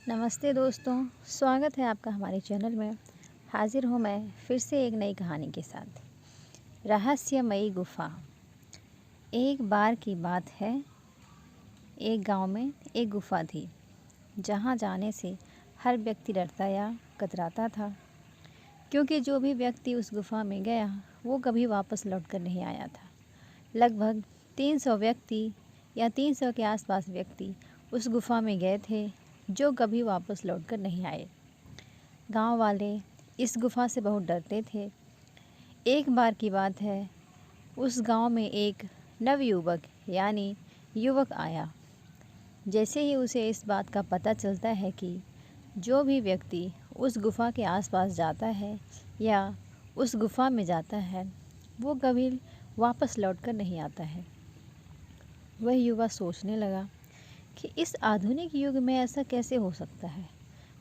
नमस्ते दोस्तों, स्वागत है आपका हमारे चैनल में। हाजिर हूँ मैं फिर से एक नई कहानी के साथ। रहस्यमयी गुफा। एक बार की बात है, एक गांव में एक गुफा थी जहां जाने से हर व्यक्ति डरता या कतराता था, क्योंकि जो भी व्यक्ति उस गुफा में गया वो कभी वापस लौटकर नहीं आया था। लगभग 300 व्यक्ति या 300 के आसपास व्यक्ति उस गुफा में गए थे जो कभी वापस लौटकर नहीं आए। गांव वाले इस गुफा से बहुत डरते थे। एक बार की बात है, उस गांव में एक नवयुवक यानी युवक आया। जैसे ही उसे इस बात का पता चलता है कि जो भी व्यक्ति उस गुफा के आसपास जाता है या उस गुफा में जाता है वो कभी वापस लौटकर नहीं आता है, वह युवा सोचने लगा कि इस आधुनिक युग में ऐसा कैसे हो सकता है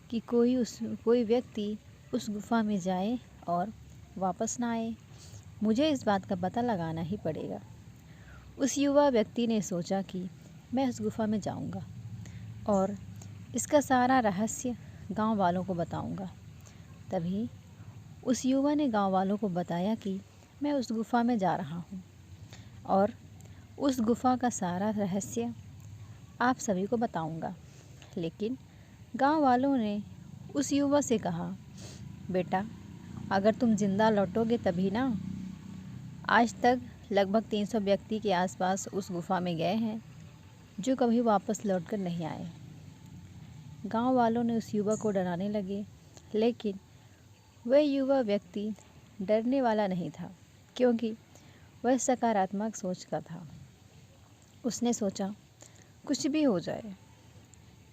कि कोई व्यक्ति उस गुफा में जाए और वापस ना आए। मुझे इस बात का पता लगाना ही पड़ेगा। उस युवा व्यक्ति ने सोचा कि मैं उस गुफा में जाऊंगा और इसका सारा रहस्य गांव वालों को बताऊंगा। तभी उस युवा ने गांव वालों को बताया कि मैं उस गुफा में जा रहा हूं और उस गुफा का सारा रहस्य आप सभी को बताऊंगा। लेकिन गांव वालों ने उस युवा से कहा, बेटा अगर तुम जिंदा लौटोगे तभी ना। आज तक लगभग 300 व्यक्ति के आसपास उस गुफा में गए हैं जो कभी वापस लौटकर नहीं आए। गांव वालों ने उस युवा को डराने लगे, लेकिन वह युवा व्यक्ति डरने वाला नहीं था, क्योंकि वह सकारात्मक सोच का था। उसने सोचा कुछ भी हो जाए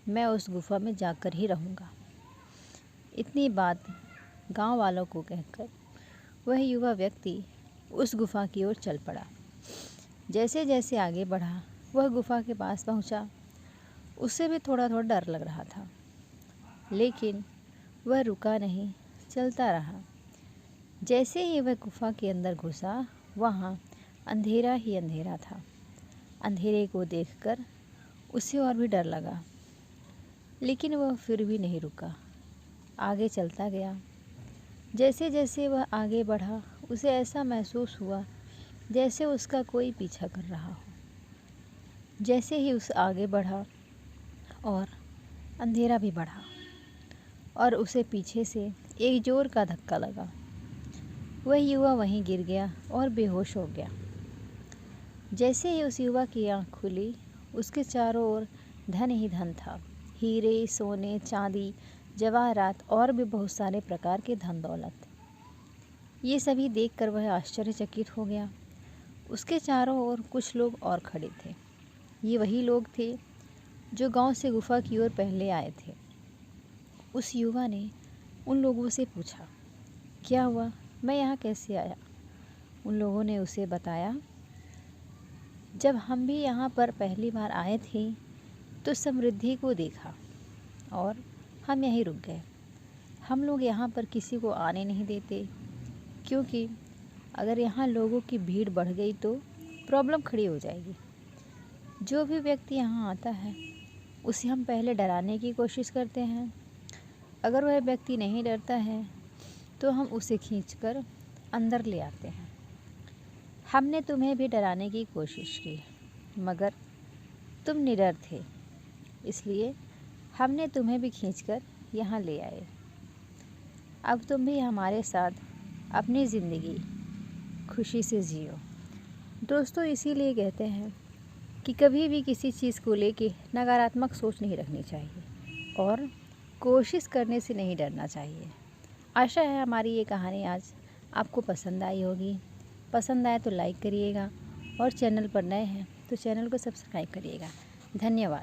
मैं उस गुफा में जाकर ही रहूँगा। इतनी बात गांव वालों को कहकर वह युवा व्यक्ति उस गुफा की ओर चल पड़ा। जैसे जैसे आगे बढ़ा वह गुफा के पास पहुंचा। उसे भी थोड़ा थोड़ा डर लग रहा था, लेकिन वह रुका नहीं, चलता रहा। जैसे ही वह गुफा के अंदर घुसा वहाँ अंधेरा ही अंधेरा था। अंधेरे को देखकर उसे और भी डर लगा, लेकिन वह फिर भी नहीं रुका, आगे चलता गया। जैसे जैसे वह आगे बढ़ा उसे ऐसा महसूस हुआ जैसे उसका कोई पीछा कर रहा हो। जैसे ही उस आगे बढ़ा और अंधेरा भी बढ़ा और उसे पीछे से एक जोर का धक्का लगा। वह युवा वहीं गिर गया और बेहोश हो गया। जैसे ही उस युवा की आँख खुली उसके चारों ओर धन ही धन था। हीरे, सोने, चांदी, जवाहरात और भी बहुत सारे प्रकार के धन दौलत। ये सभी देखकर वह आश्चर्यचकित हो गया। उसके चारों ओर कुछ लोग और खड़े थे। ये वही लोग थे जो गांव से गुफा की ओर पहले आए थे। उस युवा ने उन लोगों से पूछा, क्या हुआ, मैं यहाँ कैसे आया? उन लोगों ने उसे बताया, जब हम भी यहाँ पर पहली बार आए थे तो समृद्धि को देखा और हम यहीं रुक गए। हम लोग यहाँ पर किसी को आने नहीं देते, क्योंकि अगर यहाँ लोगों की भीड़ बढ़ गई तो प्रॉब्लम खड़ी हो जाएगी। जो भी व्यक्ति यहाँ आता है उसे हम पहले डराने की कोशिश करते हैं। अगर वह व्यक्ति नहीं डरता है तो हम उसे खींचकर अंदर ले आते हैं। हमने तुम्हें भी डराने की कोशिश की, मगर तुम निडर थे, इसलिए हमने तुम्हें भी खींचकर यहाँ ले आए। अब तुम भी हमारे साथ अपनी ज़िंदगी खुशी से जियो। दोस्तों, इसीलिए कहते हैं कि कभी भी किसी चीज़ को लेके नकारात्मक सोच नहीं रखनी चाहिए और कोशिश करने से नहीं डरना चाहिए। आशा है हमारी ये कहानी आज आपको पसंद आई होगी। पसंद आए तो लाइक करिएगा और चैनल पर नए हैं तो चैनल को सब्सक्राइब करिएगा। धन्यवाद।